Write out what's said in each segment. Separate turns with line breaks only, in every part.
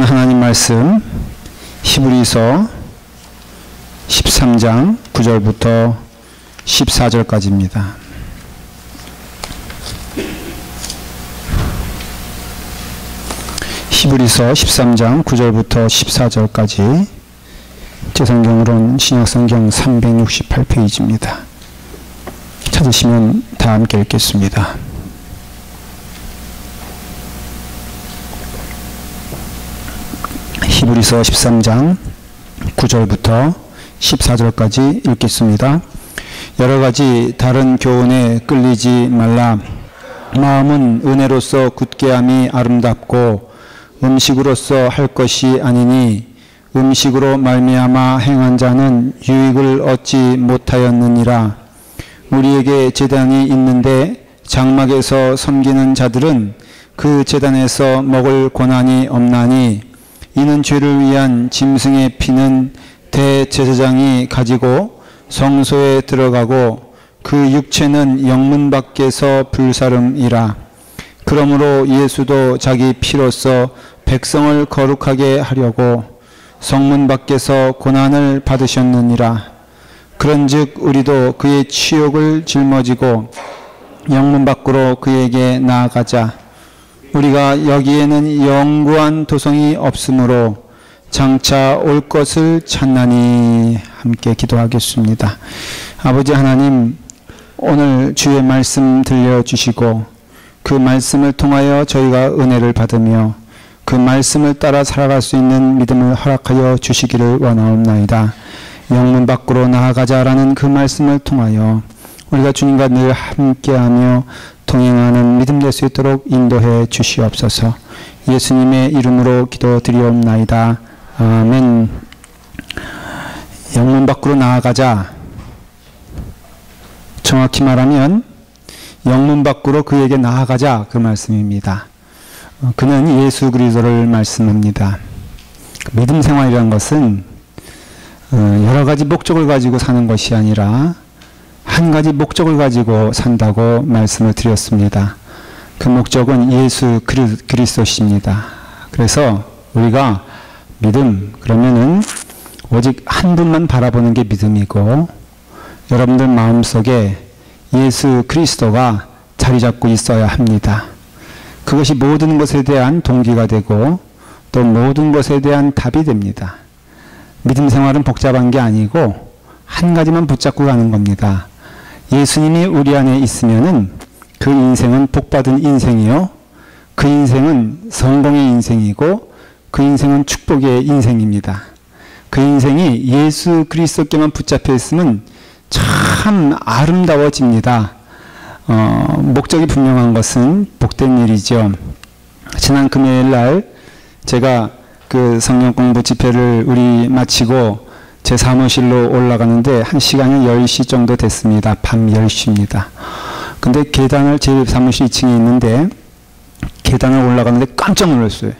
하나님 말씀 히브리서 13장 9절부터 14절까지입니다. 히브리서 13장 9절부터 14절까지 제 성경으로는 신약성경 368페이지입니다. 찾으시면 다 함께 읽겠습니다. 히브리서 13장 9절부터 14절까지 읽겠습니다. 여러가지 다른 교훈에 끌리지 말라. 마음은 은혜로서 굳게함이 아름답고 음식으로서 할 것이 아니니 음식으로 말미암아 행한 자는 유익을 얻지 못하였느니라. 우리에게 제단이 있는데 장막에서 섬기는 자들은 그 제단에서 먹을 권한이 없나니 이는 죄를 위한 짐승의 피는 대제사장이 가지고 성소에 들어가고 그 육체는 영문 밖에서 불사름이라. 그러므로 예수도 자기 피로써 백성을 거룩하게 하려고 성문 밖에서 고난을 받으셨느니라. 그런즉 우리도 그의 치욕을 짊어지고 영문 밖으로 그에게 나아가자. 우리가 여기에는 영구한 도성이 없으므로 장차 올 것을 찾나니. 함께 기도하겠습니다. 아버지 하나님, 오늘 주의 말씀 들려주시고 그 말씀을 통하여 저희가 은혜를 받으며 그 말씀을 따라 살아갈 수 있는 믿음을 허락하여 주시기를 원하옵나이다. 영문 밖으로 나아가자라는 그 말씀을 통하여 우리가 주님과 늘 함께하며 동행하는 믿음 될 수 있도록 인도해 주시옵소서. 예수님의 이름으로 기도드리옵나이다. 아멘. 영문 밖으로 나아가자. 정확히 말하면 영문 밖으로 그에게 나아가자, 그 말씀입니다. 그는 예수 그리스도를 말씀합니다. 믿음 생활이라는 것은 여러 가지 목적을 가지고 사는 것이 아니라 한 가지 목적을 가지고 산다고 말씀을 드렸습니다. 그 목적은 예수 그리스도십니다. 그래서 우리가 믿음, 그러면은 오직 한 분만 바라보는 게 믿음이고, 여러분들 마음속에 예수 그리스도가 자리 잡고 있어야 합니다. 그것이 모든 것에 대한 동기가 되고 또 모든 것에 대한 답이 됩니다. 믿음 생활은 복잡한 게 아니고 한 가지만 붙잡고 가는 겁니다. 예수님이 우리 안에 있으면은 그 인생은 복받은 인생이요, 그 인생은 성공의 인생이고 그 인생은 축복의 인생입니다. 그 인생이 예수 그리스도께만 붙잡혀 있으면 참 아름다워집니다. 목적이 분명한 것은 복된 일이죠. 지난 금요일 날 제가 그 성경 공부 집회를 우리 마치고 제 사무실로 올라가는데 한 시간이 10시 정도 됐습니다. 밤 10시입니다. 근데 계단을, 제 사무실 2층에 있는데 계단을 올라가는데 깜짝 놀랐어요.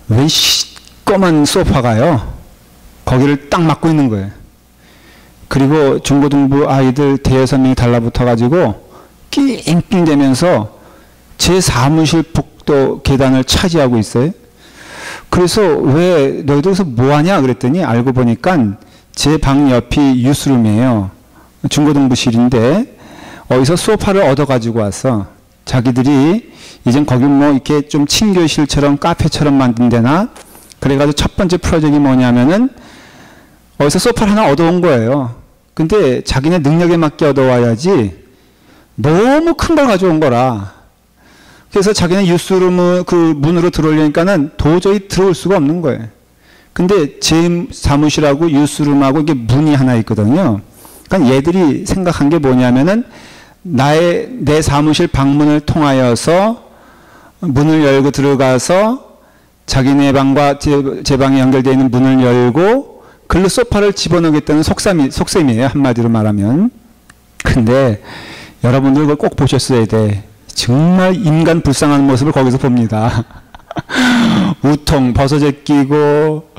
왜 시꺼먼 소파가요, 거기를 딱 막고 있는 거예요. 그리고 중고등부 아이들 대여섯 명이 달라붙어가지고 낑낑대면서 제 사무실 복도 계단을 차지하고 있어요. 그래서 왜 너희들서 뭐하냐 그랬더니 알고 보니까 제 방 옆이 유스룸이에요. 중고등부실인데 어디서 소파를 얻어가지고 와서 자기들이 이젠 거기 뭐 이렇게 좀 친교실처럼 카페처럼 만든 데나, 그래가지고 첫 번째 프로젝트가 뭐냐면은 어디서 소파를 하나 얻어온 거예요. 근데 자기네 능력에 맞게 얻어와야지 너무 큰 걸 가져온 거라. 그래서 자기는 유스룸 그 문으로 들어오려니까는 도저히 들어올 수가 없는 거예요. 근데 제 사무실하고 유스룸하고 이게 문이 하나 있거든요. 그러니까 얘들이 생각한 게 뭐냐면은 내 사무실 방문을 통하여서 문을 열고 들어가서 자기네 방과 제 방에 연결되어 있는 문을 열고 글로 소파를 집어넣겠다는 속셈이에요, 한마디로 말하면. 근데 여러분들 그걸 꼭 보셨어야 돼. 정말 인간 불쌍한 모습을 거기서 봅니다. 우통 버섯에 끼고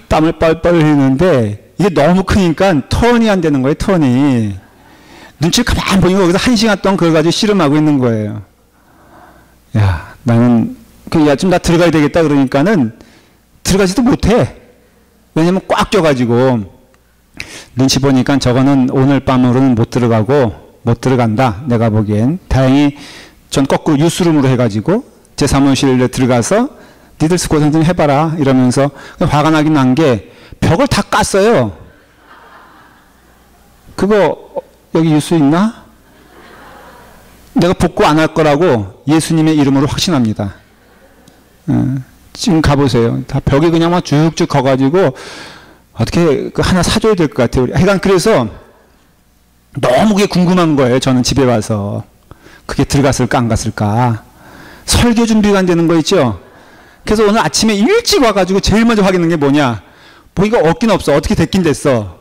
땀을 뻘뻘 흘리는데 이게 너무 크니까 턴이 안 되는 거예요, 턴이. 눈치를 가만히 보니까 거기서 1시간 동안 그걸 가지고 씨름하고 있는 거예요. 야, 나는 야, 좀 나 들어가야 되겠다 그러니까는 들어가지도 못해. 왜냐면 꽉 껴가지고. 눈치 보니까 저거는 오늘 밤으로는 못 들어간다. 내가 보기엔. 다행히 전 거꾸로 유스룸으로 해가지고 제 사무실에 들어가서 니들 고생 좀 해봐라 이러면서 화가 나긴 난 게 벽을 다 깠어요. 그거 여기 유수 있나? 내가 복구 안 할 거라고 예수님의 이름으로 확신합니다. 지금 가보세요. 다 벽에 그냥 막 쭉쭉 가가지고 어떻게 하나 사줘야 될 것 같아요. 하여간 그래서 너무 그게 궁금한 거예요. 저는 집에 와서. 그게 들어갔을까 안 갔을까. 설교 준비가 안 되는 거 있죠. 그래서 오늘 아침에 일찍 와가지고 제일 먼저 확인한 게 뭐냐. 보니까 없긴 없어. 어떻게 됐긴 됐어.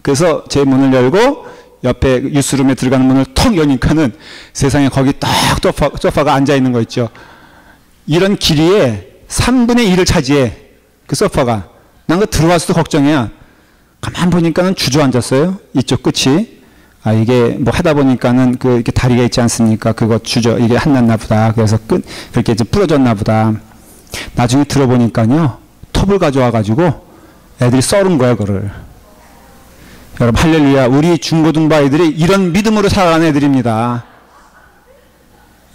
그래서 제 문을 열고 옆에 유스룸에 들어가는 문을 턱 여니까는 세상에 거기 딱 소파가 앉아있는 거 있죠. 이런 길이에 3분의 1을 차지해. 그 소파가. 난 그 들어와서도 걱정이야. 가만 보니까는 주저앉았어요. 이쪽 끝이. 아, 이게 뭐 하다 보니까는 그 이렇게 다리가 있지 않습니까? 그거 이게 한났나 보다. 그래서 그렇게 이제 부러졌나 보다. 나중에 들어보니까요. 톱을 가져와가지고 애들이 썰은 거야, 그거를. 여러분, 할렐루야. 우리 중고등부 아이들이 이런 믿음으로 살아가는 애들입니다.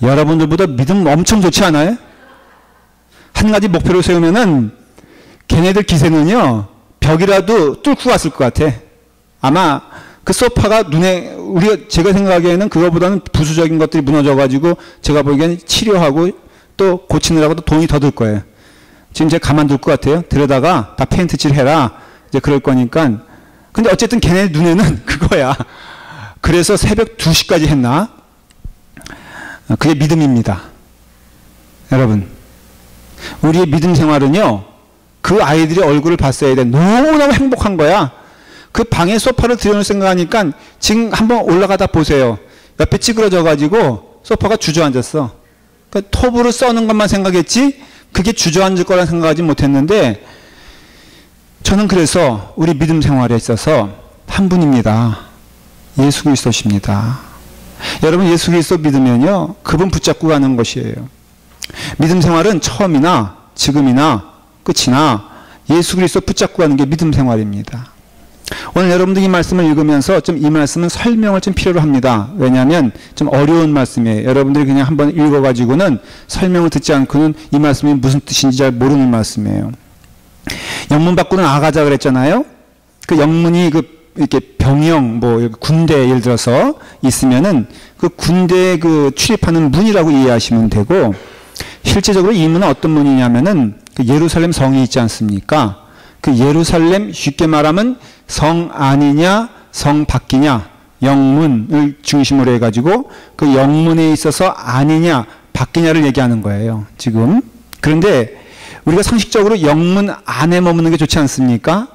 여러분들보다 믿음 엄청 좋지 않아요? 한 가지 목표를 세우면은 걔네들 기세는요, 벽이라도 뚫고 갔을 것 같아. 아마 그 소파가 제가 생각하기에는 그거보다는 부수적인 것들이 무너져가지고 제가 보기에는 치료하고 또 고치느라고도 돈이 더 들 거예요. 지금 제가 가만둘 것 같아요. 들여다가 다 페인트 칠 해라. 이제 그럴 거니까. 근데 어쨌든 걔네 눈에는 그거야. 그래서 새벽 2시까지 했나? 그게 믿음입니다. 여러분, 우리의 믿음 생활은요, 그 아이들의 얼굴을 봤어야 돼. 너무너무 행복한 거야. 그 방에 소파를 들여놓을 생각하니까 지금 한번 올라가다 보세요. 옆에 찌그러져가지고 소파가 주저앉았어. 그러니까 톱으로 써는 것만 생각했지 그게 주저앉을 거란 생각하지 못했는데 저는 그래서 우리 믿음 생활에 있어서 한 분입니다. 예수 그리스도십니다. 여러분 예수 그리스도 믿으면요. 그분 붙잡고 가는 것이에요. 믿음 생활은 처음이나 지금이나 끝이나 예수 그리스도 붙잡고 가는 게 믿음 생활입니다. 오늘 여러분들 이 말씀을 읽으면서 좀 이 말씀은 설명을 좀 필요로 합니다. 왜냐하면 좀 어려운 말씀이에요. 여러분들이 그냥 한번 읽어가지고는 설명을 듣지 않고는 이 말씀이 무슨 뜻인지 잘 모르는 말씀이에요. 영문 밖으로 나가자 그랬잖아요. 그 영문이 이렇게 병영, 군대 예를 들어서 있으면은 그 군대에 출입하는 문이라고 이해하시면 되고, 실제적으로 이 문은 어떤 문이냐면은 그 예루살렘 성이 있지 않습니까? 그 예루살렘, 쉽게 말하면 성 안이냐 성 밖이냐, 영문을 중심으로 해가지고 그 영문에 있어서 안이냐 밖이냐를 얘기하는 거예요 지금. 그런데 우리가 상식적으로 영문 안에 머무는 게 좋지 않습니까?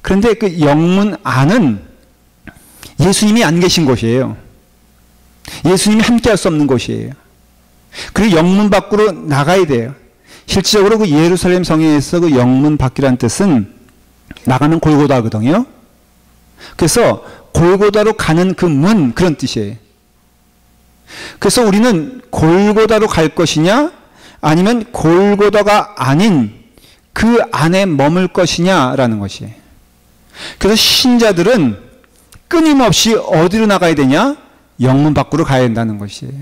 그런데 그 영문 안은 예수님이 안 계신 곳이에요. 예수님이 함께 할 수 없는 곳이에요. 그리고 영문 밖으로 나가야 돼요. 실질적으로 그 예루살렘 성에서 그 영문 밖이라는 뜻은 나가면 골고다거든요. 그래서 골고다로 가는 그 문, 그런 뜻이에요. 그래서 우리는 골고다로 갈 것이냐 아니면 골고다가 아닌 그 안에 머물 것이냐라는 것이에요. 그래서 신자들은 끊임없이 어디로 나가야 되냐? 영문 밖으로 가야 된다는 것이에요.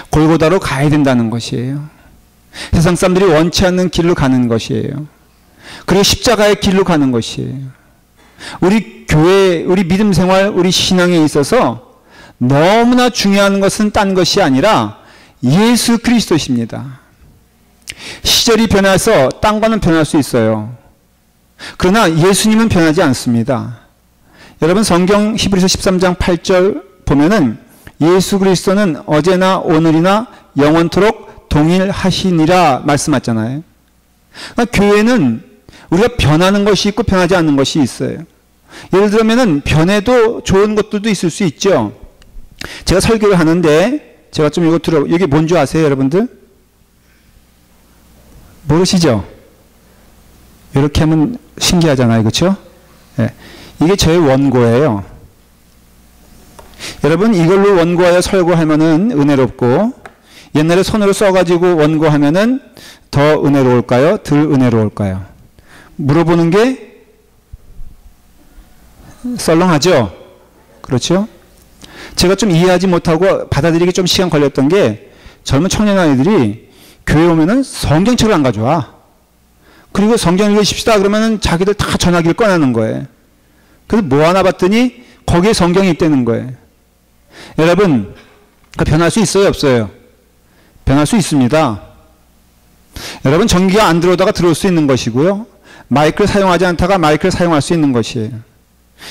골고다로 가야 된다는 것이에요. 세상 사람들이 원치 않는 길로 가는 것이에요. 그리고 십자가의 길로 가는 것이에요. 우리 교회, 우리 믿음 생활, 우리 신앙에 있어서 너무나 중요한 것은 딴 것이 아니라 예수 그리스도십니다. 시절이 변해서 딴 거는 변할 수 있어요. 그러나 예수님은 변하지 않습니다. 여러분 성경 히브리서 13장 8절 보면은 예수 그리스도는 어제나 오늘이나 영원토록 동일하시니라 말씀하잖아요. 그러니까 교회는 우리가 변하는 것이 있고 변하지 않는 것이 있어요. 예를 들면은 변해도 좋은 것들도 있을 수 있죠. 제가 설교를 하는데 제가 좀 이거 이게 뭔지 아세요, 여러분들? 모르시죠? 이렇게 하면 신기하잖아요, 그렇죠? 네. 이게 저의 원고예요. 여러분 이걸로 원고하여 설교하면은 은혜롭고, 옛날에 손으로 써가지고 원고하면은 더 은혜로울까요? 덜 은혜로울까요? 물어보는 게 썰렁하죠? 그렇죠? 제가 좀 이해하지 못하고 받아들이기 좀 시간 걸렸던 게 젊은 청년 아이들이 교회 오면은 성경책을 안 가져와. 그리고 성경 읽으십시다 그러면은 자기들 다 전화기를 꺼내는 거예요. 그래서 뭐 하나 봤더니 거기에 성경이 있다는 거예요. 여러분, 변할 수 있어요, 없어요? 변할 수 있습니다. 여러분, 전기가 안 들어오다가 들어올 수 있는 것이고요. 마이크를 사용하지 않다가 마이크를 사용할 수 있는 것이에요.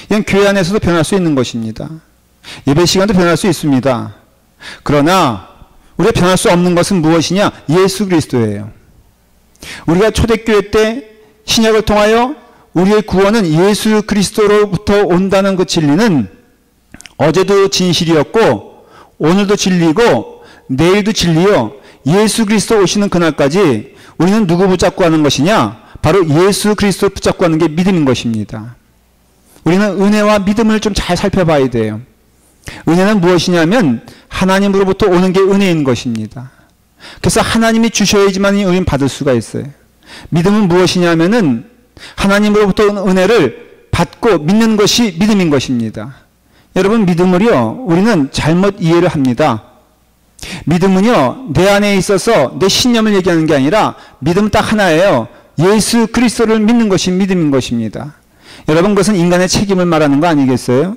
이건 교회 안에서도 변할 수 있는 것입니다. 예배 시간도 변할 수 있습니다. 그러나 우리가 변할 수 없는 것은 무엇이냐? 예수 그리스도예요. 우리가 초대교회 때 신약을 통하여 우리의 구원은 예수 그리스도로부터 온다는 그 진리는 어제도 진실이었고 오늘도 진리고 내일도 진리요. 예수 그리스도 오시는 그날까지 우리는 누구 붙잡고 하는 것이냐? 바로 예수 그리스도 붙잡고 하는 게 믿음인 것입니다. 우리는 은혜와 믿음을 좀 잘 살펴봐야 돼요. 은혜는 무엇이냐면 하나님으로부터 오는 게 은혜인 것입니다. 그래서 하나님이 주셔야지만 우리는 받을 수가 있어요. 믿음은 무엇이냐면은 하나님으로부터 오는 은혜를 받고 믿는 것이 믿음인 것입니다. 여러분, 믿음을요, 우리는 잘못 이해를 합니다. 믿음은요, 내 안에 있어서 내 신념을 얘기하는 게 아니라 믿음은 딱 하나예요. 예수 그리스도를 믿는 것이 믿음인 것입니다. 여러분, 그것은 인간의 책임을 말하는 거 아니겠어요?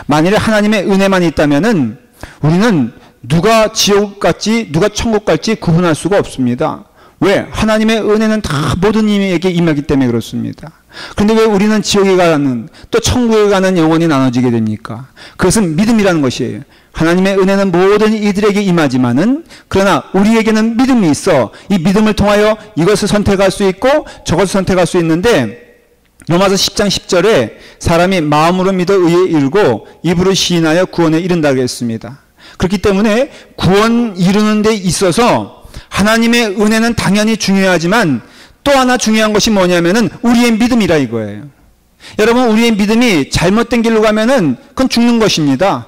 만일에 하나님의 은혜만 있다면은 우리는 누가 지옥 갈지 누가 천국 갈지 구분할 수가 없습니다. 왜? 하나님의 은혜는 다 모든 이에게 임하기 때문에 그렇습니다. 그런데 왜 우리는 지옥에 가는 또 천국에 가는 영혼이 나눠지게 됩니까? 그것은 믿음이라는 것이에요. 하나님의 은혜는 모든 이들에게 임하지만은 그러나 우리에게는 믿음이 있어. 이 믿음을 통하여 이것을 선택할 수 있고 저것을 선택할 수 있는데 로마서 10장 10절에 사람이 마음으로 믿어 의에 이르고 입으로 시인하여 구원에 이른다고 했습니다. 그렇기 때문에 구원 이루는 데 있어서 하나님의 은혜는 당연히 중요하지만 또 하나 중요한 것이 뭐냐면은 우리의 믿음이라 이거예요. 여러분, 우리의 믿음이 잘못된 길로 가면은 그건 죽는 것입니다.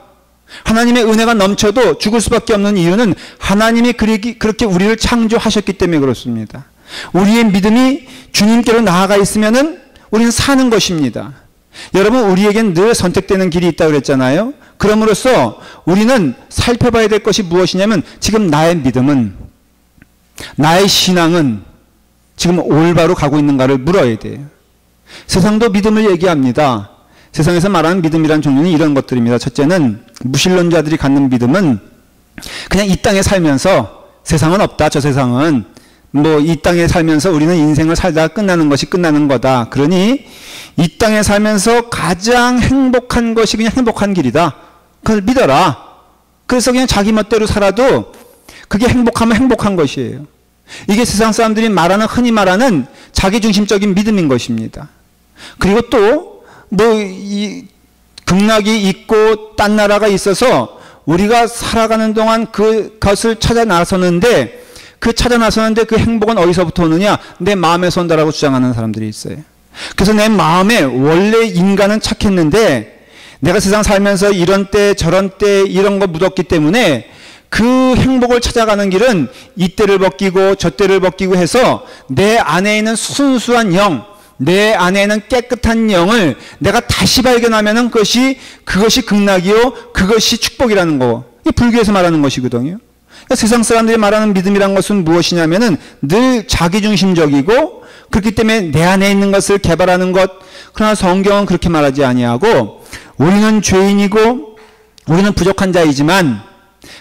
하나님의 은혜가 넘쳐도 죽을 수밖에 없는 이유는 하나님이 그렇게 우리를 창조하셨기 때문에 그렇습니다. 우리의 믿음이 주님께로 나아가 있으면은 우리는 사는 것입니다. 여러분, 우리에겐 늘 선택되는 길이 있다고 그랬잖아요. 그럼으로써 우리는 살펴봐야 될 것이 무엇이냐면 지금 나의 믿음은, 나의 신앙은 지금 올바로 가고 있는가를 물어야 돼요. 세상도 믿음을 얘기합니다. 세상에서 말하는 믿음이라는 종류는 이런 것들입니다. 첫째는 무신론자들이 갖는 믿음은 그냥 이 땅에 살면서 세상은 없다, 저 세상은 뭐 이 땅에 살면서 우리는 인생을 살다가 끝나는 것이 끝나는 거다. 그러니 이 땅에 살면서 가장 행복한 것이 그냥 행복한 길이다. 그걸 믿어라. 그래서 그냥 자기 멋대로 살아도 그게 행복하면 행복한 것이에요. 이게 세상 사람들이 말하는, 흔히 말하는 자기중심적인 믿음인 것입니다. 그리고 또 뭐 이 극락이 있고 딴 나라가 있어서 우리가 살아가는 동안 그것을 찾아 나서는데 그 행복은 어디서부터 오느냐? 내 마음에서 온다라고 주장하는 사람들이 있어요. 그래서 내 마음에 원래 인간은 착했는데 내가 세상 살면서 이런 때 저런 때 이런 거 묻었기 때문에 그 행복을 찾아가는 길은 이때를 벗기고 저때를 벗기고 해서 내 안에 있는 순수한 영, 내 안에 있는 깨끗한 영을 내가 다시 발견하면은 그것이 극락이요, 그것이 축복이라는 거. 이게 불교에서 말하는 것이거든요. 그러니까 세상 사람들이 말하는 믿음이란 것은 무엇이냐면은 늘 자기중심적이고 그렇기 때문에 내 안에 있는 것을 개발하는 것. 그러나 성경은 그렇게 말하지 아니하고 우리는 죄인이고 우리는 부족한 자이지만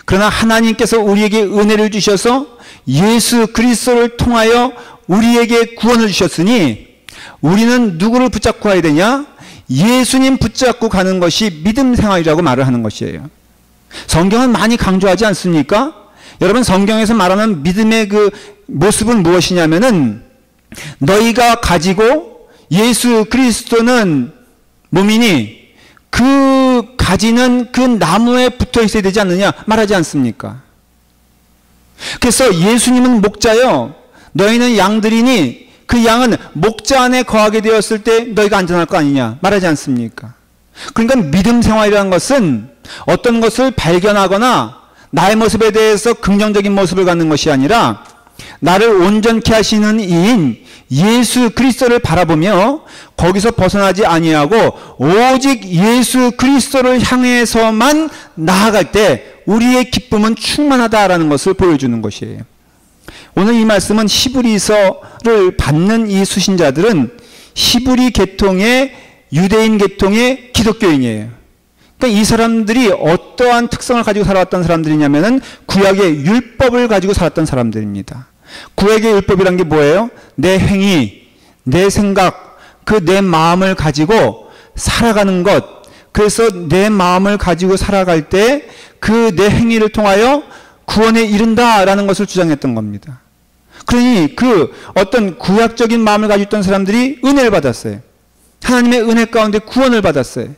그러나 하나님께서 우리에게 은혜를 주셔서 예수 그리스도를 통하여 우리에게 구원을 주셨으니 우리는 누구를 붙잡고 가야 되냐? 예수님 붙잡고 가는 것이 믿음 생활이라고 말을 하는 것이에요. 성경은 많이 강조하지 않습니까? 여러분, 성경에서 말하는 믿음의 그 모습은 무엇이냐면은 너희가 가지고 예수 그리스도는 몸이니 그 가지는 그 나무에 붙어 있어야 되지 않느냐 말하지 않습니까? 그래서 예수님은 목자요, 너희는 양들이니 그 양은 목자 안에 거하게 되었을 때 너희가 안전할 거 아니냐 말하지 않습니까? 그러니까 믿음 생활이라는 것은 어떤 것을 발견하거나 나의 모습에 대해서 긍정적인 모습을 갖는 것이 아니라 나를 온전케 하시는 이인 예수 그리스도를 바라보며 거기서 벗어나지 아니하고 오직 예수 그리스도를 향해서만 나아갈 때 우리의 기쁨은 충만하다라는 것을 보여주는 것이에요. 오늘 이 말씀은 히브리서를 받는 이 수신자들은 히브리 계통의 유대인 계통의 기독교인이에요. 그러니까 이 사람들이 어떠한 특성을 가지고 살아왔던 사람들이냐면은 구약의 율법을 가지고 살았던 사람들입니다. 구약의 율법이란 게 뭐예요? 내 행위, 내 생각, 그 내 마음을 가지고 살아가는 것. 그래서 내 마음을 가지고 살아갈 때 그 내 행위를 통하여 구원에 이른다라는 것을 주장했던 겁니다. 그러니 그 어떤 구약적인 마음을 가지고 있던 사람들이 은혜를 받았어요. 하나님의 은혜 가운데 구원을 받았어요.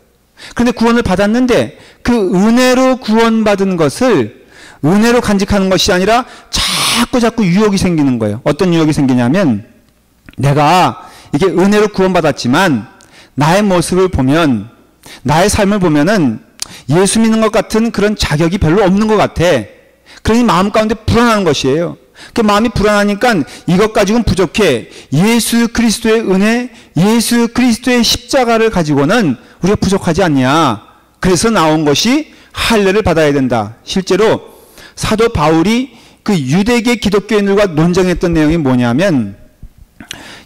그런데 구원을 받았는데 그 은혜로 구원받은 것을 은혜로 간직하는 것이 아니라 자꾸 유혹이 생기는 거예요. 어떤 유혹이 생기냐면 내가 이게 은혜로 구원받았지만 나의 모습을 보면 나의 삶을 보면은 예수 믿는 것 같은 그런 자격이 별로 없는 것 같아. 그러니 마음 가운데 불안한 것이에요. 그 마음이 불안하니까 이것 가지고는 부족해. 예수 그리스도의 은혜, 예수 그리스도의 십자가를 가지고는 우리가 부족하지 않냐. 그래서 나온 것이 할례를 받아야 된다. 실제로 사도 바울이 그 유대계 기독교인들과 논쟁했던 내용이 뭐냐면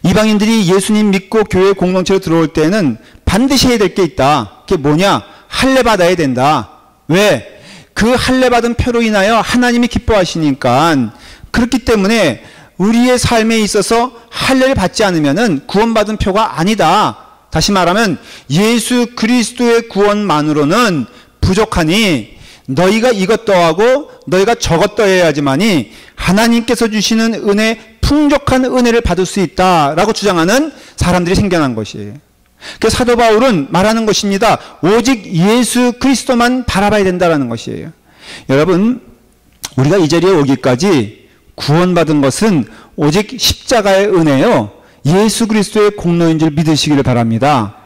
이방인들이 예수님 믿고 교회 공동체로 들어올 때는 반드시 해야 될 게 있다. 그게 뭐냐? 할례 받아야 된다. 왜? 그 할례 받은 표로 인하여 하나님이 기뻐하시니까. 그렇기 때문에 우리의 삶에 있어서 할례를 받지 않으면은 구원받은 표가 아니다. 다시 말하면 예수 그리스도의 구원만으로는 부족하니 너희가 이것 더하고 너희가 저것 더해야지만이 하나님께서 주시는 은혜, 풍족한 은혜를 받을 수 있다라고 주장하는 사람들이 생겨난 것이에요. 그래서 사도 바울은 말하는 것입니다. 오직 예수 그리스도만 바라봐야 된다라는 것이에요. 여러분, 우리가 이 자리에 오기까지 구원받은 것은 오직 십자가의 은혜요, 예수 그리스도의 공로인 줄 믿으시기를 바랍니다.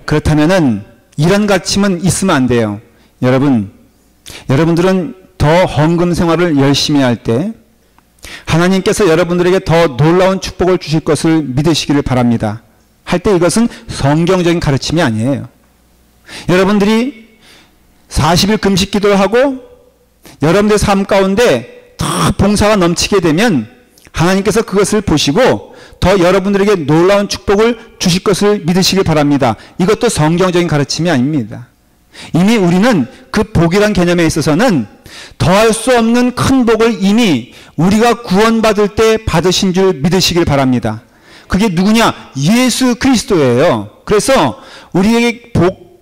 그렇다면은 이런 가침은 있으면 안 돼요. 여러분들은 더 헌금 생활을 열심히 할 때 하나님께서 여러분들에게 더 놀라운 축복을 주실 것을 믿으시기를 바랍니다. 할 때 이것은 성경적인 가르침이 아니에요. 여러분들이 40일 금식 기도를 하고 여러분들의 삶 가운데 더 봉사가 넘치게 되면 하나님께서 그것을 보시고 더 여러분들에게 놀라운 축복을 주실 것을 믿으시길 바랍니다. 이것도 성경적인 가르침이 아닙니다. 이미 우리는 그 복이란 개념에 있어서는 더할 수 없는 큰 복을 이미 우리가 구원받을 때 받으신 줄 믿으시길 바랍니다. 그게 누구냐? 예수 그리스도예요. 그래서 우리에게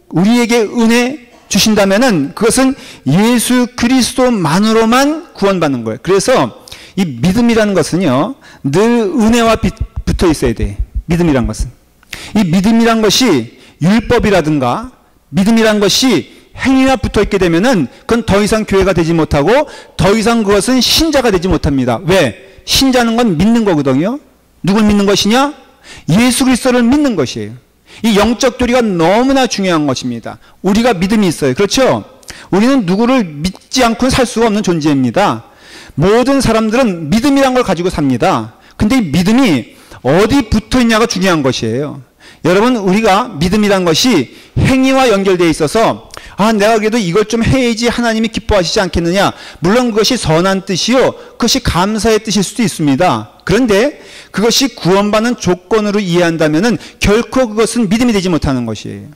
우리에게 은혜 주신다면은 그것은 예수 그리스도만으로만 구원받는 거예요. 그래서 이 믿음이라는 것은요, 늘 은혜와 붙어 있어야 돼. 믿음이란 것은. 이 믿음이란 것이 율법이라든가 믿음이란 것이 행위와 붙어 있게 되면은 그건 더 이상 교회가 되지 못하고 더 이상 그것은 신자가 되지 못합니다. 왜? 신자는 건 믿는 거거든요. 누굴 믿는 것이냐? 예수 그리스도를 믿는 것이에요. 이 영적 교리가 너무나 중요한 것입니다. 우리가 믿음이 있어요. 그렇죠? 우리는 누구를 믿지 않고는 살 수가 없는 존재입니다. 모든 사람들은 믿음이란 걸 가지고 삽니다. 근데 이 믿음이 어디 붙어 있냐가 중요한 것이에요. 여러분, 우리가 믿음이란 것이 행위와 연결되어 있어서 내가 그래도 이걸 좀 해야지 하나님이 기뻐하시지 않겠느냐. 물론 그것이 선한 뜻이요, 그것이 감사의 뜻일 수도 있습니다. 그런데 그것이 구원받는 조건으로 이해한다면은 결코 그것은 믿음이 되지 못하는 것이에요.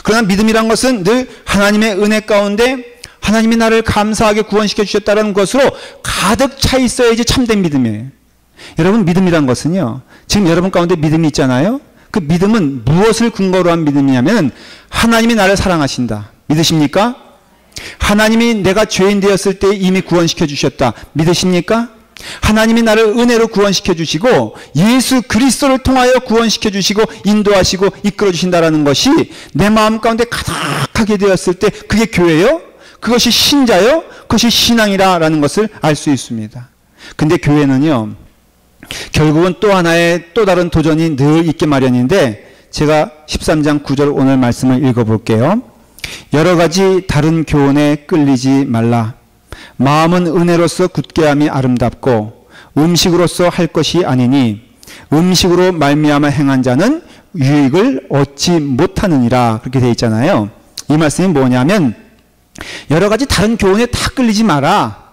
그러나 믿음이란 것은 늘 하나님의 은혜 가운데 하나님이 나를 감사하게 구원시켜 주셨다는 것으로 가득 차 있어야지 참된 믿음이에요. 여러분, 믿음이란 것은요, 지금 여러분 가운데 믿음이 있잖아요. 그 믿음은 무엇을 근거로 한 믿음이냐면 하나님이 나를 사랑하신다. 믿으십니까? 하나님이 내가 죄인 되었을 때 이미 구원시켜 주셨다. 믿으십니까? 하나님이 나를 은혜로 구원시켜 주시고 예수 그리스도를 통하여 구원시켜 주시고 인도하시고 이끌어 주신다라는 것이 내 마음 가운데 가득하게 되었을 때 그게 교회요? 그것이 신자요? 그것이 신앙이라는 것을 알 수 있습니다. 근데 교회는요, 결국은 또 하나의 또 다른 도전이 늘 있게 마련인데 제가 13장 9절 오늘 말씀을 읽어볼게요. 여러 가지 다른 교훈에 끌리지 말라. 마음은 은혜로서 굳게함이 아름답고 음식으로서 할 것이 아니니 음식으로 말미암아 행한 자는 유익을 얻지 못하느니라. 그렇게 되어 있잖아요. 이 말씀이 뭐냐면 여러 가지 다른 교훈에 다 끌리지 마라.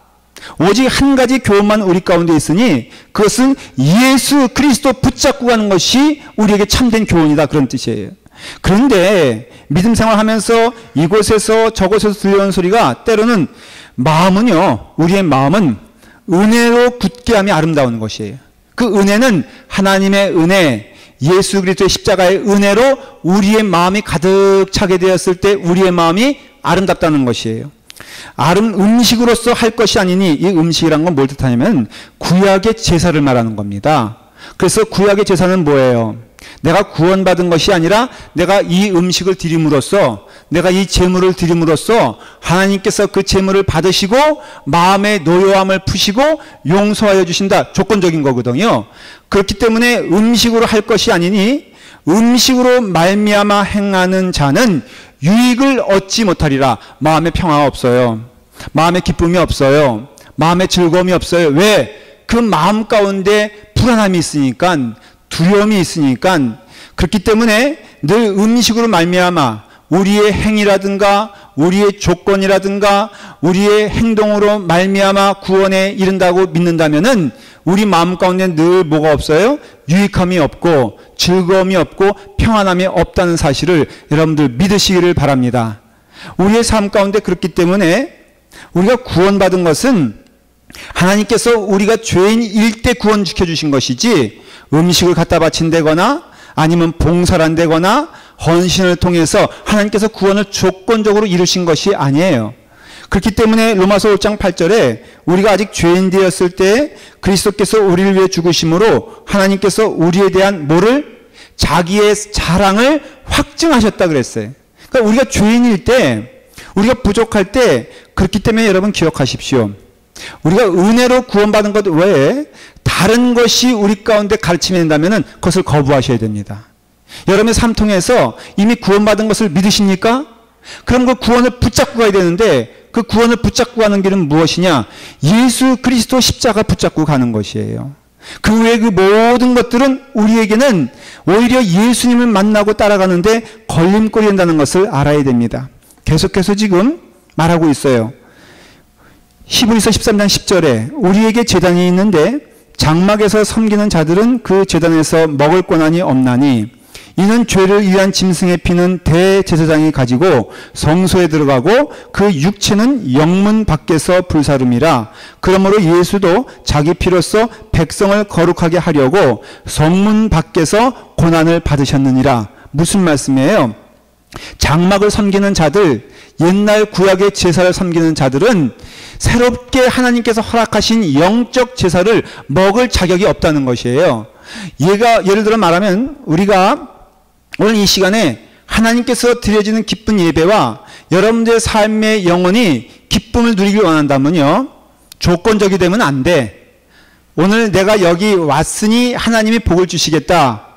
오직 한 가지 교훈만 우리 가운데 있으니 그것은 예수 그리스도 붙잡고 가는 것이 우리에게 참된 교훈이다. 그런 뜻이에요. 그런데 믿음 생활하면서 이곳에서 저곳에서 들려오는 소리가 때로는 마음은요, 우리의 마음은 은혜로 굳게 함이 아름다운 것이에요. 그 은혜는 하나님의 은혜, 예수 그리스도의 십자가의 은혜로 우리의 마음이 가득 차게 되었을 때 우리의 마음이 아름답다는 것이에요. 음식으로서 할 것이 아니니, 이 음식이란 건 뭘 뜻하냐면 구약의 제사를 말하는 겁니다. 그래서 구약의 제사는 뭐예요? 내가 구원받은 것이 아니라 내가 이 음식을 드림으로써, 내가 이 제물을 드림으로써 하나님께서 그 제물을 받으시고 마음의 노여함을 푸시고 용서하여 주신다. 조건적인 거거든요. 그렇기 때문에 음식으로 할 것이 아니니 음식으로 말미암아 행하는 자는 유익을 얻지 못하리라. 마음의 평화가 없어요. 마음의 기쁨이 없어요. 마음의 즐거움이 없어요. 왜? 그 마음 가운데 불안함이 있으니까, 두려움이 있으니까. 그렇기 때문에 늘 음식으로 말미암아 우리의 행위라든가 우리의 조건이라든가 우리의 행동으로 말미암아 구원에 이른다고 믿는다면은 우리 마음 가운데 늘 뭐가 없어요? 유익함이 없고 즐거움이 없고 평안함이 없다는 사실을 여러분들 믿으시기를 바랍니다. 우리의 삶 가운데 그렇기 때문에 우리가 구원받은 것은 하나님께서 우리가 죄인일 때 구원시켜 주신 것이지 음식을 갖다 바친다거나 아니면 봉사를 한다거나 헌신을 통해서 하나님께서 구원을 조건적으로 이루신 것이 아니에요. 그렇기 때문에 로마서 5장 8절에 우리가 아직 죄인 되었을 때 그리스도께서 우리를 위해 죽으심으로 하나님께서 우리에 대한 뭐를? 자기의 자랑을 확증하셨다 그랬어요. 그러니까 우리가 죄인일 때, 우리가 부족할 때, 그렇기 때문에 여러분 기억하십시오. 우리가 은혜로 구원받은 것 외에 다른 것이 우리 가운데 가르치면 된다면 그것을 거부하셔야 됩니다. 여러분의 삶 통해서 이미 구원받은 것을 믿으십니까? 그럼 그 구원을 붙잡고 가야 되는데 그 구원을 붙잡고 가는 길은 무엇이냐? 예수 그리스도 십자가 붙잡고 가는 것이에요. 그 외의 그 모든 것들은 우리에게는 오히려 예수님을 만나고 따라가는데 걸림돌이 된다는 것을 알아야 됩니다. 계속해서 지금 말하고 있어요. 히브리서 13장 10절에 우리에게 제단이 있는데 장막에서 섬기는 자들은 그 제단에서 먹을 권한이 없나니 이는 죄를 위한 짐승의 피는 대제사장이 가지고 성소에 들어가고 그 육체는 영문 밖에서 불사름이라. 그러므로 예수도 자기 피로써 백성을 거룩하게 하려고 성문 밖에서 고난을 받으셨느니라. 무슨 말씀이에요? 장막을 섬기는 자들, 옛날 구약의 제사를 섬기는 자들은 새롭게 하나님께서 허락하신 영적 제사를 먹을 자격이 없다는 것이에요. 예를 들어 말하면 우리가 오늘 이 시간에 하나님께서 드려지는 기쁜 예배와 여러분들의 삶의 영혼이 기쁨을 누리길 원한다면요, 조건적이 되면 안 돼. 오늘 내가 여기 왔으니 하나님이 복을 주시겠다.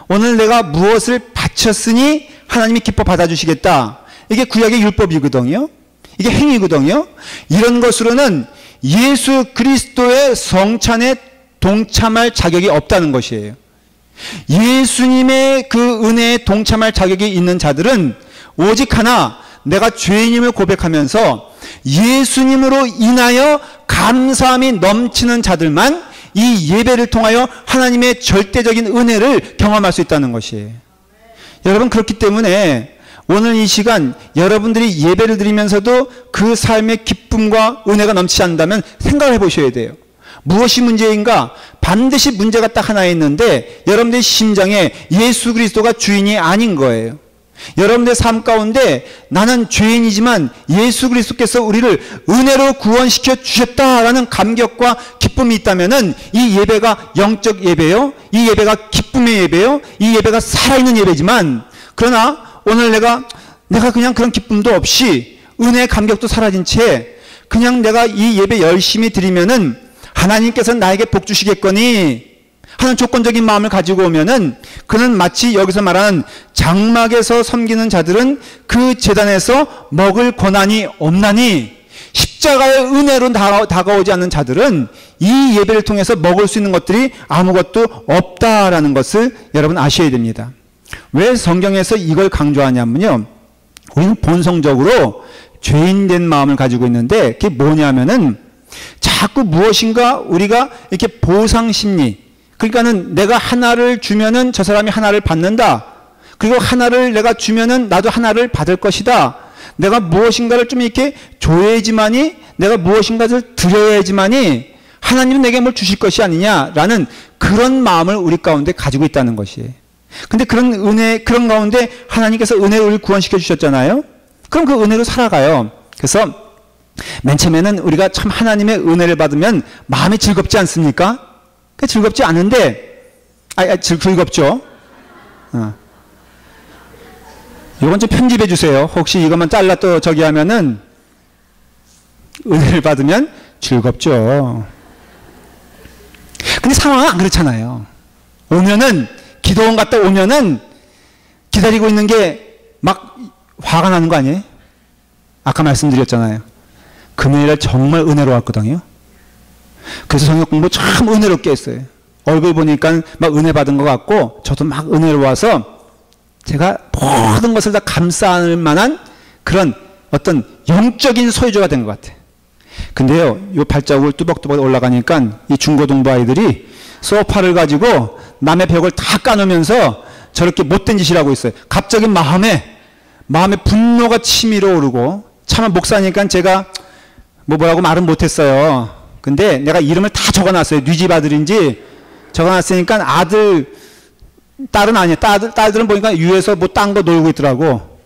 오늘 내가 무엇을 바쳤으니 하나님이 기뻐 받아주시겠다. 이게 구약의 율법이거든요. 이게 행위거든요. 이런 것으로는 예수 그리스도의 성찬에 동참할 자격이 없다는 것이에요. 예수님의 그 은혜에 동참할 자격이 있는 자들은 오직 하나, 내가 죄인임을 고백하면서 예수님으로 인하여 감사함이 넘치는 자들만 이 예배를 통하여 하나님의 절대적인 은혜를 경험할 수 있다는 것이에요. 여러분, 그렇기 때문에 오늘 이 시간 여러분들이 예배를 드리면서도 그 삶의 기쁨과 은혜가 넘치지 않는다면 생각을 해보셔야 돼요. 무엇이 문제인가? 반드시 문제가 딱 하나 있는데 여러분들의 심장에 예수 그리스도가 주인이 아닌 거예요. 여러분들의 삶 가운데 나는 죄인이지만 예수 그리스도께서 우리를 은혜로 구원시켜 주셨다라는 감격과 기쁨이 있다면은 이 예배가 영적 예배요, 이 예배가 기쁨의 예배요, 이 예배가 살아있는 예배지만, 그러나 오늘 내가 그냥 그런 기쁨도 없이 은혜의 감격도 사라진 채 그냥 내가 이 예배 열심히 드리면은 하나님께서 나에게 복 주시겠거니 하는 조건적인 마음을 가지고 오면은 그는 마치 여기서 말하는 장막에서 섬기는 자들은 그 제단에서 먹을 권한이 없나니 십자가의 은혜로 다가오지 않는 자들은 이 예배를 통해서 먹을 수 있는 것들이 아무것도 없다라는 것을 여러분 아셔야 됩니다. 왜 성경에서 이걸 강조하냐면요, 우리는 본성적으로 죄인된 마음을 가지고 있는데 그게 뭐냐면은 자꾸 무엇인가 우리가 이렇게 보상심리, 그러니까는 내가 하나를 주면은 저 사람이 하나를 받는다, 그리고 하나를 내가 주면은 나도 하나를 받을 것이다, 내가 무엇인가를 좀 이렇게 줘야지만이, 내가 무엇인가를 드려야지만이 하나님은 내게 뭘 주실 것이 아니냐라는 그런 마음을 우리 가운데 가지고 있다는 것이에요. 근데 그런 은혜, 그런 가운데 하나님께서 은혜로 우리를 구원시켜 주셨잖아요. 그럼 그 은혜로 살아가요. 그래서 맨 처음에는 우리가 참 하나님의 은혜를 받으면 마음이 즐겁지 않습니까? 즐겁지 않은데, 즐겁죠? 이건 좀 편집해 주세요. 혹시 이것만 잘라 또 저기 하면은 은혜를 받으면 즐겁죠. 근데 상황은 안 그렇잖아요. 오면은, 기도원 갔다 오면은 기다리고 있는 게 막 화가 나는 거 아니에요? 아까 말씀드렸잖아요. 금요일에 정말 은혜로 왔거든요. 그래서 성경 공부 참 은혜롭게 했어요. 얼굴 보니까 막 은혜 받은 것 같고, 저도 막 은혜로 와서 제가 모든 것을 다 감싸 안을 만한 그런 어떤 영적인 소유주가 된 것 같아요. 근데요, 요 발자국을 뚜벅뚜벅 올라가니까 이 중고등부 아이들이 소파를 가지고 남의 벽을 다 까놓으면서 저렇게 못된 짓을 하고 있어요. 갑자기 마음에 분노가 치밀어 오르고, 차마 목사니까 제가 뭐라고 말은 못했어요. 근데 내가 이름을 다 적어놨어요. 네 집 아들인지 적어놨으니까 딸은 아니에요. 딸들은 보니까 위에서 뭐 딴 거 놀고 있더라고.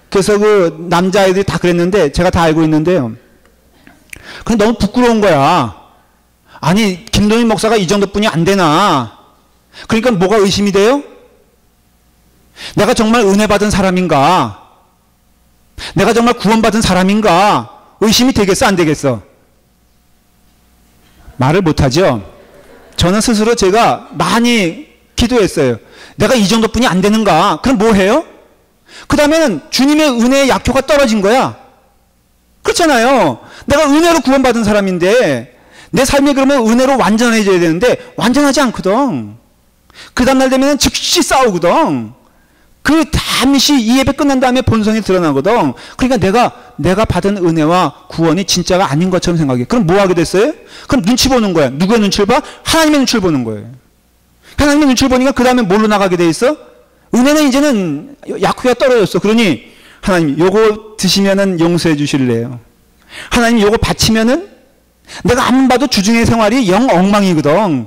그래서 그 남자아이들이 다 그랬는데 제가 다 알고 있는데요. 근데 너무 부끄러운 거야. 아니, 김동인 목사가 이 정도뿐이 안 되나? 그러니까 뭐가 의심이 돼요? 내가 정말 은혜 받은 사람인가? 내가 정말 구원받은 사람인가? 의심이 되겠어, 안 되겠어? 말을 못하죠? 저는 스스로 제가 많이 기도했어요. 내가 이 정도뿐이 안 되는가? 그럼 뭐 해요? 그 다음에는 주님의 은혜의 약효가 떨어진 거야. 그렇잖아요. 내가 은혜로 구원받은 사람인데 내 삶이 그러면 은혜로 완전해져야 되는데 완전하지 않거든. 그 다음날 되면 즉시 싸우거든. 그 잠시 이 예배 끝난 다음에 본성이 드러나거든. 그러니까 내가 받은 은혜와 구원이 진짜가 아닌 것처럼 생각해. 그럼 뭐 하게 됐어요? 그럼 눈치 보는 거야. 누구의 눈치를 봐? 하나님의 눈치를 보는 거예요. 하나님의 눈치를 보니까 그 다음에 뭘로 나가게 돼 있어? 은혜는 이제는 약효가 떨어졌어. 그러니 하나님 요거 드시면은 용서해 주실래요? 하나님 요거 바치면은 내가 안 봐도 주중의 생활이 영 엉망이거든.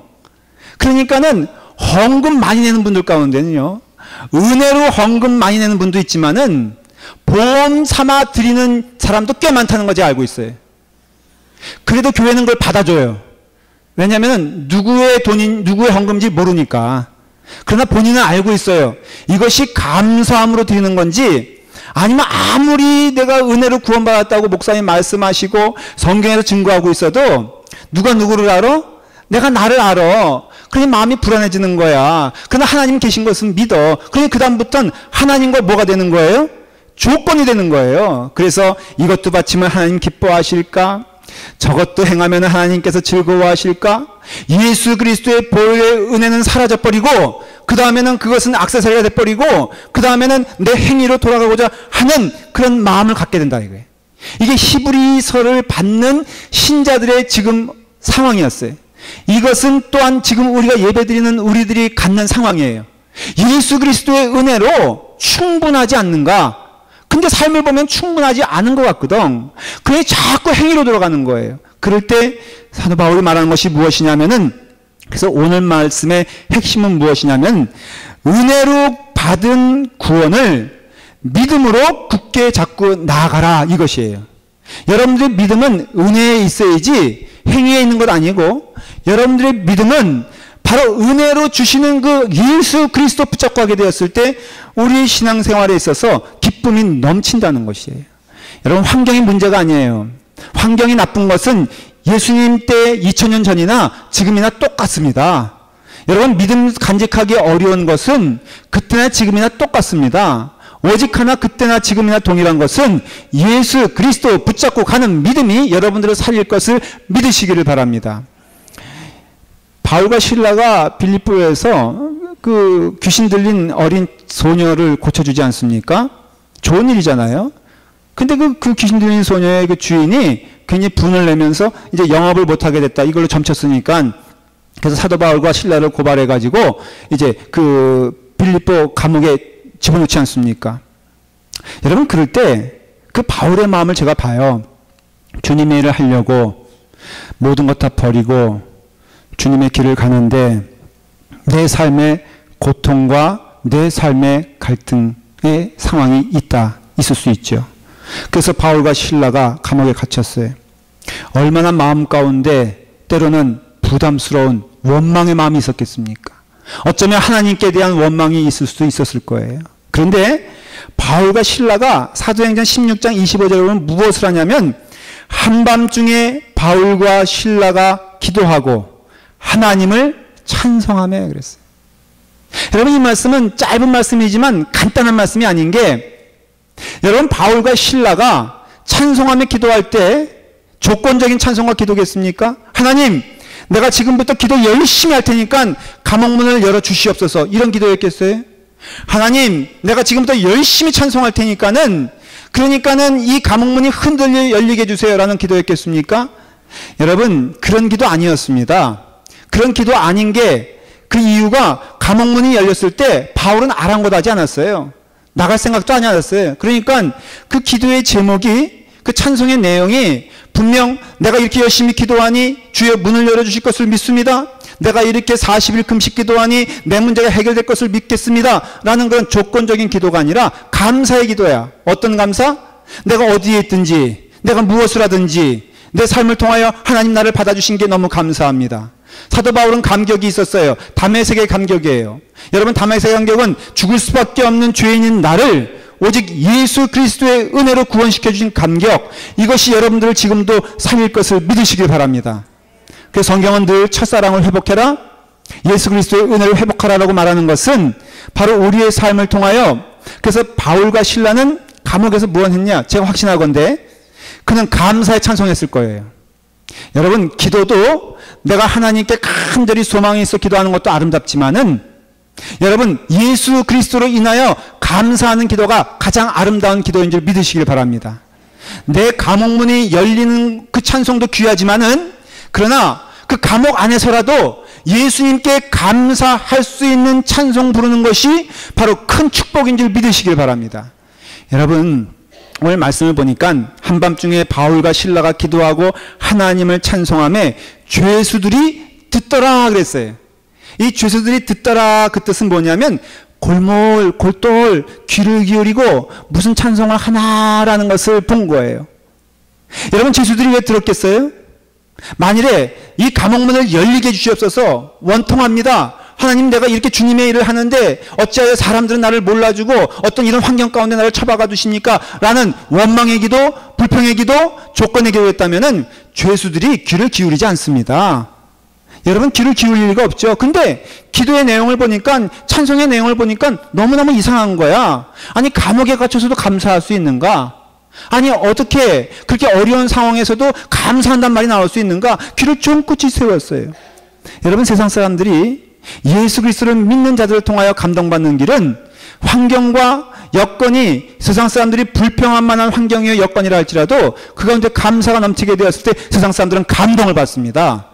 그러니까는 헌금 많이 내는 분들 가운데는요, 은혜로 헌금 많이 내는 분도 있지만은 보험 삼아 드리는 사람도 꽤 많다는 거 제가 알고 있어요. 그래도 교회는 그걸 받아줘요. 왜냐하면 누구의 돈인, 누구의 헌금인지 모르니까. 그러나 본인은 알고 있어요. 이것이 감사함으로 드리는 건지, 아니면 아무리 내가 은혜로 구원받았다고 목사님 말씀하시고 성경에서 증거하고 있어도 누가 누구를 알아? 내가 나를 알아. 그러니 마음이 불안해지는 거야. 그러나 하나님 계신 것은 믿어. 그러니 그 다음부터는 하나님과 뭐가 되는 거예요? 조건이 되는 거예요. 그래서 이것도 바치면 하나님 기뻐하실까? 저것도 행하면 하나님께서 즐거워하실까? 예수 그리스도의 보혈의 은혜는 사라져버리고 그 다음에는 그것은 액세서리가 돼버리고 그 다음에는 내 행위로 돌아가고자 하는 그런 마음을 갖게 된다 이거예요. 이게 히브리서를 받는 신자들의 지금 상황이었어요. 이것은 또한 지금 우리가 예배드리는 우리들이 갖는 상황이에요. 예수 그리스도의 은혜로 충분하지 않는가? 근데 삶을 보면 충분하지 않은 것 같거든. 그게 자꾸 행위로 들어가는 거예요. 그럴 때 사도 바울이 말하는 것이 무엇이냐면은, 그래서 오늘 말씀의 핵심은 무엇이냐면, 은혜로 받은 구원을 믿음으로 굳게 잡고 나아가라 이것이에요. 여러분들의 믿음은 은혜에 있어야지 행위에 있는 것 아니고, 여러분들의 믿음은 바로 은혜로 주시는 그 예수 그리스도 붙잡고 하게 되었을 때 우리 신앙생활에 있어서 기쁨이 넘친다는 것이에요. 여러분, 환경이 문제가 아니에요. 환경이 나쁜 것은 예수님 때 2000년 전이나 지금이나 똑같습니다. 여러분, 믿음 간직하기 어려운 것은 그때나 지금이나 똑같습니다. 오직 하나 그때나 지금이나 동일한 것은 예수 그리스도 붙잡고 가는 믿음이 여러분들을 살릴 것을 믿으시기를 바랍니다. 바울과 실라가 빌립보에서 그 귀신 들린 어린 소녀를 고쳐주지 않습니까? 좋은 일이잖아요. 근데 그 귀신 들린 소녀의 그 주인이 굉장히 분을 내면서 이제 영업을 못하게 됐다. 이걸로 점쳤으니까 그래서 사도 바울과 실라를 고발해가지고 이제 그 빌립보 감옥에 집어넣지 않습니까? 여러분, 그럴 때 그 바울의 마음을 제가 봐요. 주님의 일을 하려고 모든 것 다 버리고 주님의 길을 가는데 내 삶의 고통과 내 삶의 갈등의 상황이 있을 수 있죠. 그래서 바울과 실라가 감옥에 갇혔어요. 얼마나 마음 가운데 때로는 부담스러운 원망의 마음이 있었겠습니까? 어쩌면 하나님께 대한 원망이 있을 수도 있었을 거예요. 그런데 바울과 실라가 사도행전 16장 25절에 보면 무엇을 하냐면 한밤중에 바울과 실라가 기도하고 하나님을 찬송하며 그랬어요. 여러분, 이 말씀은 짧은 말씀이지만 간단한 말씀이 아닌 게, 여러분, 바울과 실라가 찬송하며 기도할 때 조건적인 찬송과 기도겠습니까? 하나님, 내가 지금부터 기도 열심히 할 테니까 감옥문을 열어주시옵소서, 이런 기도였겠어요? 하나님, 내가 지금부터 열심히 찬송할 테니까는 이 감옥문이 흔들려 열리게 해주세요, 라는 기도였겠습니까? 여러분, 그런 기도 아니었습니다. 그런 기도 아닌 게, 그 이유가 감옥문이 열렸을 때 바울은 아랑곳하지 않았어요. 나갈 생각도 하지 않았어요. 그러니까 그 기도의 제목이, 그 찬송의 내용이 분명 내가 이렇게 열심히 기도하니 주여 문을 열어주실 것을 믿습니다. 내가 이렇게 40일 금식 기도하니 내 문제가 해결될 것을 믿겠습니다, 라는 그런 조건적인 기도가 아니라 감사의 기도야. 어떤 감사? 내가 어디에 있든지, 내가 무엇을 하든지 내 삶을 통하여 하나님 나를 받아주신 게 너무 감사합니다. 사도 바울은 감격이 있었어요. 다메섹의 감격이에요. 여러분, 다메섹의 감격은 죽을 수밖에 없는 죄인인 나를 오직 예수 그리스도의 은혜로 구원시켜 주신 감격, 이것이 여러분들을 지금도 살릴 것을 믿으시길 바랍니다. 그래서 성경은 늘 첫사랑을 회복해라, 예수 그리스도의 은혜를 회복하라라고 말하는 것은 바로 우리의 삶을 통하여, 그래서 바울과 실라는 감옥에서 무엇했냐? 제가 확신하건대 그는 감사에 찬송했을 거예요. 여러분, 기도도 내가 하나님께 간절히 소망이 있어 기도하는 것도 아름답지만은, 여러분, 예수 그리스도로 인하여 감사하는 기도가 가장 아름다운 기도인 줄 믿으시길 바랍니다. 내 감옥문이 열리는 그 찬송도 귀하지만은, 그러나 그 감옥 안에서라도 예수님께 감사할 수 있는 찬송 부르는 것이 바로 큰 축복인 줄 믿으시길 바랍니다. 여러분, 오늘 말씀을 보니까 한밤중에 바울과 실라가 기도하고 하나님을 찬송하며 죄수들이 듣더라 그랬어요. 이 죄수들이 듣더라, 그 뜻은 뭐냐면 골몰 골똘 귀를 기울이고 무슨 찬송을 하나라는 것을 본 거예요. 여러분, 죄수들이 왜 들었겠어요? 만일에 이 감옥문을 열리게 해주시옵소서, 원통합니다, 하나님 내가 이렇게 주님의 일을 하는데 어찌하여 사람들은 나를 몰라주고 어떤 이런 환경 가운데 나를 처박아 두십니까? 라는 원망의 기도, 불평의 기도, 조건의 기도였다면은 죄수들이 귀를 기울이지 않습니다. 여러분, 귀를 기울일 리가 없죠. 근데 기도의 내용을 보니까, 찬송의 내용을 보니까 너무너무 이상한 거야. 아니, 감옥에 갇혀서도 감사할 수 있는가? 아니, 어떻게 그렇게 어려운 상황에서도 감사한단 말이 나올 수 있는가? 귀를 쫑긋이 세웠어요. 여러분, 세상 사람들이 예수 그리스도를 믿는 자들을 통하여 감동받는 길은 환경과 여건이 세상 사람들이 불평할 만한 환경이요 여건이라 할지라도 그 가운데 감사가 넘치게 되었을 때 세상 사람들은 감동을 받습니다.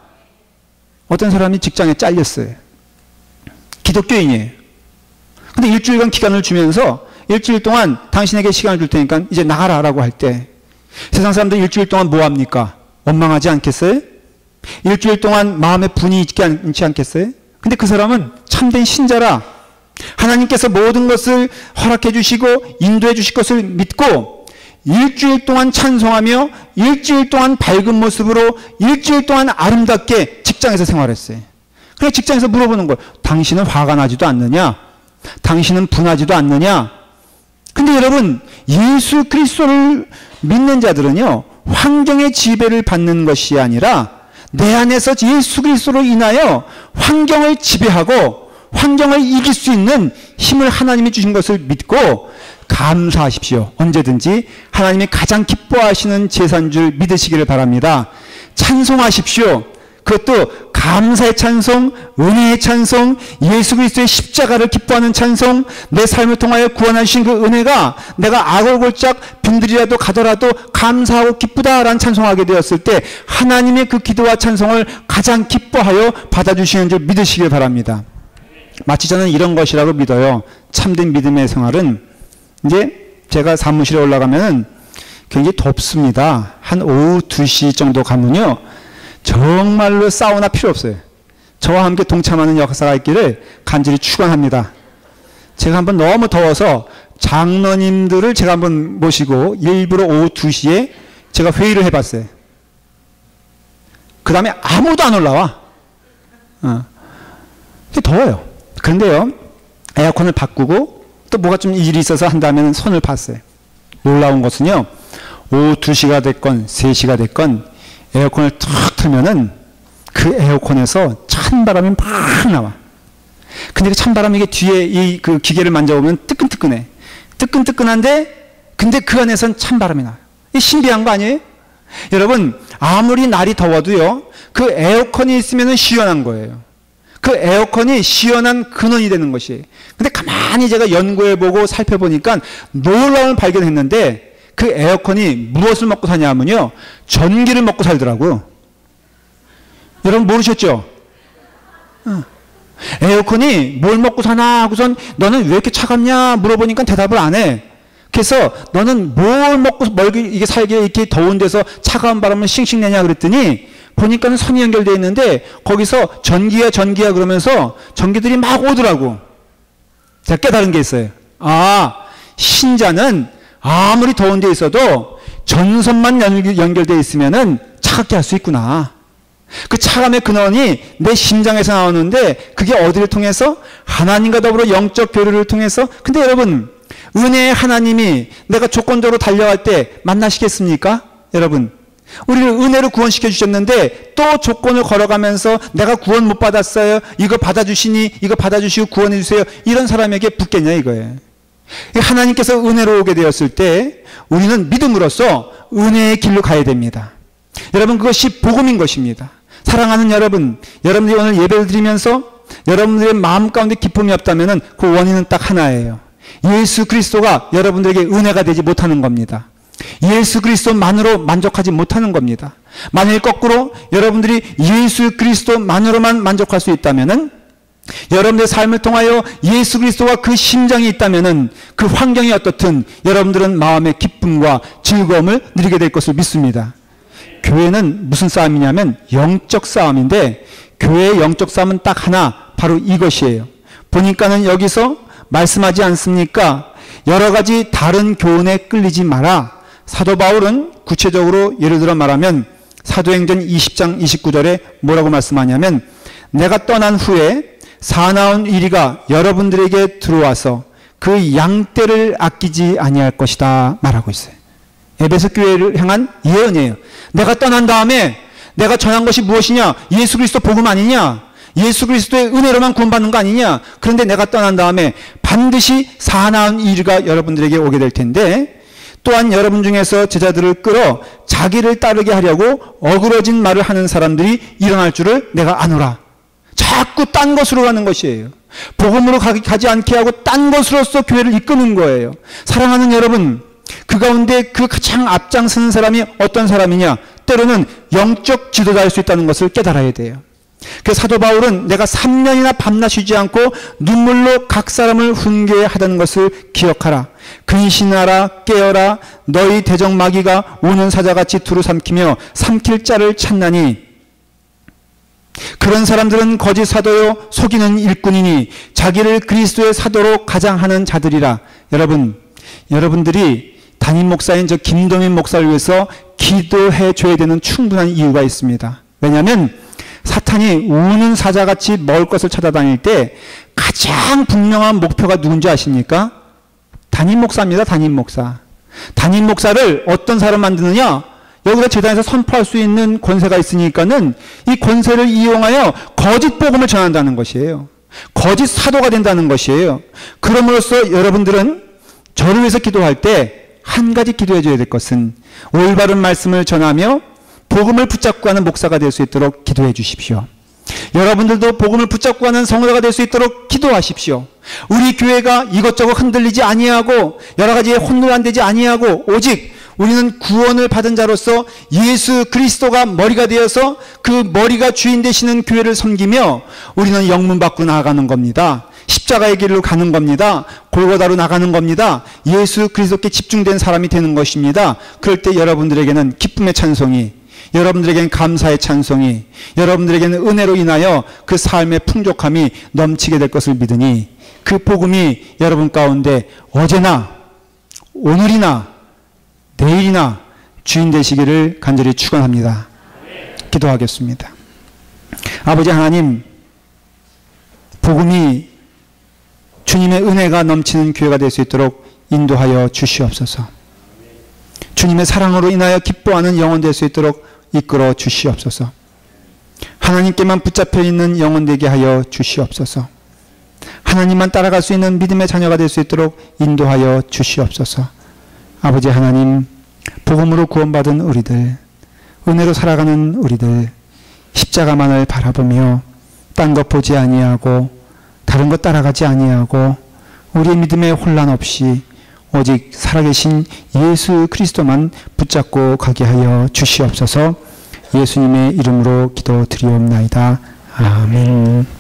어떤 사람이 직장에 잘렸어요. 기독교인이에요. 근데 일주일간 기간을 주면서 일주일 동안 당신에게 시간을 줄 테니까 이제 나가라 라고 할 때 세상 사람들 일주일 동안 뭐 합니까? 원망하지 않겠어요? 일주일 동안 마음에 분이 있지 않겠어요? 근데 그 사람은 참된 신자라 하나님께서 모든 것을 허락해 주시고 인도해 주실 것을 믿고 일주일 동안 찬송하며 일주일 동안 밝은 모습으로 일주일 동안 아름답게 직장에서 생활했어요. 그래서 직장에서 물어보는 거예요. 당신은 화가 나지도 않느냐? 당신은 분하지도 않느냐? 근데 여러분, 예수 그리스도를 믿는 자들은요, 환경의 지배를 받는 것이 아니라 내 안에서 예수 그리스도로 인하여 환경을 지배하고 환경을 이길 수 있는 힘을 하나님이 주신 것을 믿고 감사하십시오. 언제든지 하나님이 가장 기뻐하시는 제사인 줄 믿으시기를 바랍니다. 찬송하십시오. 그것도 감사의 찬송, 은혜의 찬송, 예수 그리스도의 십자가를 기뻐하는 찬송, 내 삶을 통하여 구원하신 그 은혜가 내가 아골골짝 빈들이라도 가더라도 감사하고 기쁘다라는 찬송하게 되었을 때 하나님의 그 기도와 찬송을 가장 기뻐하여 받아주시는 줄 믿으시길 바랍니다. 마치 저는 이런 것이라고 믿어요. 참된 믿음의 생활은 이제 제가 사무실에 올라가면 굉장히 덥습니다. 한 오후 2시 정도 가면요. 정말로 사우나 필요 없어요. 저와 함께 동참하는 역사가 있기를 간절히 축원합니다. 제가 한번 너무 더워서 장로님들을 제가 한번 모시고 일부러 오후 2시에 제가 회의를 해봤어요. 그 다음에 아무도 안 올라와. 더워요. 그런데요, 에어컨을 바꾸고 또 뭐가 좀 일이 있어서 한다면 손을 봤어요. 놀라운 것은요, 오후 2시가 됐건 3시가 됐건 에어컨을 탁 틀면은 그 에어컨에서 찬바람이 막 나와. 근데 그 찬바람이 이게 뒤에 이 그 기계를 만져보면 뜨끈뜨끈해. 뜨끈뜨끈한데 근데 그 안에선 찬바람이 나와요. 이 신비한 거 아니에요? 여러분, 아무리 날이 더워도요, 그 에어컨이 있으면 시원한 거예요. 그 에어컨이 시원한 근원이 되는 것이에요. 근데 가만히 제가 연구해보고 살펴보니까 놀라운 발견했는데 그 에어컨이 무엇을 먹고 사냐면요, 전기를 먹고 살더라고요. 여러분 모르셨죠? 에어컨이 뭘 먹고 사나 하고선 너는 왜 이렇게 차갑냐 물어보니까 대답을 안 해. 그래서 너는 뭘 먹고 이게 살게 이렇게 더운 데서 차가운 바람을 싱싱 내냐 그랬더니 보니까는 선이 연결되어 있는데 거기서 전기야 그러면서 전기들이 막 오더라고. 제가 깨달은 게 있어요. 아, 신자는 아무리 더운 데 있어도 전선만 연결되어 있으면은 차갑게 할 수 있구나. 그 차감의 근원이 내 심장에서 나오는데 그게 어디를 통해서? 하나님과 더불어 영적 교류를 통해서. 근데 여러분, 은혜의 하나님이 내가 조건적으로 달려갈 때 만나시겠습니까? 여러분, 우리를 은혜로 구원시켜 주셨는데 또 조건을 걸어가면서 내가 구원 못 받았어요, 이거 받아주시니 이거 받아주시고 구원해 주세요, 이런 사람에게 붙겠냐 이거예요. 하나님께서 은혜로 오게 되었을 때 우리는 믿음으로써 은혜의 길로 가야 됩니다. 여러분, 그것이 복음인 것입니다. 사랑하는 여러분, 여러분들이 오늘 예배를 드리면서 여러분들의 마음 가운데 기쁨이 없다면 그 원인은 딱 하나예요. 예수 그리스도가 여러분들에게 은혜가 되지 못하는 겁니다. 예수 그리스도만으로 만족하지 못하는 겁니다. 만일 거꾸로 여러분들이 예수 그리스도만으로만 만족할 수 있다면, 여러분들의 삶을 통하여 예수 그리스도와 그 심장이 있다면 그 환경이 어떻든 여러분들은 마음의 기쁨과 즐거움을 누리게 될 것을 믿습니다. 교회는 무슨 싸움이냐면 영적 싸움인데, 교회의 영적 싸움은 딱 하나, 바로 이것이에요. 보니까는 여기서 말씀하지 않습니까? 여러 가지 다른 교훈에 끌리지 마라. 사도 바울은 구체적으로 예를 들어 말하면 사도행전 20장 29절에 뭐라고 말씀하냐면, 내가 떠난 후에 사나운 이리가 여러분들에게 들어와서 그 양떼를 아끼지 아니할 것이다 말하고 있어요. 에베소 교회를 향한 예언이에요. 내가 떠난 다음에 내가 전한 것이 무엇이냐? 예수 그리스도 복음 아니냐? 예수 그리스도의 은혜로만 구원받는 거 아니냐? 그런데 내가 떠난 다음에 반드시 사나운 이리가 여러분들에게 오게 될 텐데, 또한 여러분 중에서 제자들을 끌어 자기를 따르게 하려고 어그러진 말을 하는 사람들이 일어날 줄을 내가 아노라. 자꾸 딴 것으로 가는 것이에요. 복음으로 가지 않게 하고 딴 것으로서 교회를 이끄는 거예요. 사랑하는 여러분, 그 가운데 그 가장 앞장서는 사람이 어떤 사람이냐? 때로는 영적 지도자일 수 있다는 것을 깨달아야 돼요. 그래서 사도 바울은 내가 3년이나 밤낮 쉬지 않고 눈물로 각 사람을 훈계하던 것을 기억하라. 근신하라, 깨어라. 너희 대적 마귀가 오는 사자같이 두루 삼키며 삼킬 자를 찾나니, 그런 사람들은 거짓 사도요 속이는 일꾼이니 자기를 그리스도의 사도로 가장하는 자들이라. 여러분들이 담임 목사인 저 김동인 목사를 위해서 기도해 줘야 되는 충분한 이유가 있습니다. 왜냐하면 사탄이 우는 사자같이 먹을 것을 찾아다닐 때 가장 분명한 목표가 누군지 아십니까? 담임 목사입니다. 담임 목사. 담임 목사를 어떤 사람 만드느냐? 여기다 재단에서 선포할 수 있는 권세가 있으니까는 이 권세를 이용하여 거짓 복음을 전한다는 것이에요. 거짓 사도가 된다는 것이에요. 그럼으로써 여러분들은 저를 위해서 기도할 때 한 가지 기도해 줘야 될 것은 올바른 말씀을 전하며 복음을 붙잡고 하는 목사가 될 수 있도록 기도해 주십시오. 여러분들도 복음을 붙잡고 하는 성도가 될 수 있도록 기도하십시오. 우리 교회가 이것저것 흔들리지 아니하고 여러 가지에 혼돈되지 아니하고 오직 우리는 구원을 받은 자로서 예수 그리스도가 머리가 되어서 그 머리가 주인 되시는 교회를 섬기며 우리는 영문 밖으로 나아가는 겁니다. 십자가의 길로 가는 겁니다. 골고다로 나가는 겁니다. 예수 그리스도께 집중된 사람이 되는 것입니다. 그럴 때 여러분들에게는 기쁨의 찬송이, 여러분들에게는 감사의 찬송이, 여러분들에게는 은혜로 인하여 그 삶의 풍족함이 넘치게 될 것을 믿으니 그 복음이 여러분 가운데 어제나 오늘이나 내일이나 주인 되시기를 간절히 축원합니다. 기도하겠습니다. 아버지 하나님, 복음이 주님의 은혜가 넘치는 교회가 될 수 있도록 인도하여 주시옵소서. 주님의 사랑으로 인하여 기뻐하는 영혼 될 수 있도록 이끌어 주시옵소서. 하나님께만 붙잡혀 있는 영혼 되게 하여 주시옵소서. 하나님만 따라갈 수 있는 믿음의 자녀가 될 수 있도록 인도하여 주시옵소서. 아버지 하나님, 복음으로 구원받은 우리들, 은혜로 살아가는 우리들, 십자가만을 바라보며 딴 것 보지 아니하고 다른 것 따라가지 아니하고 우리의 믿음에 혼란 없이 오직 살아계신 예수 그리스도만 붙잡고 가게 하여 주시옵소서. 예수님의 이름으로 기도드리옵나이다. 아멘.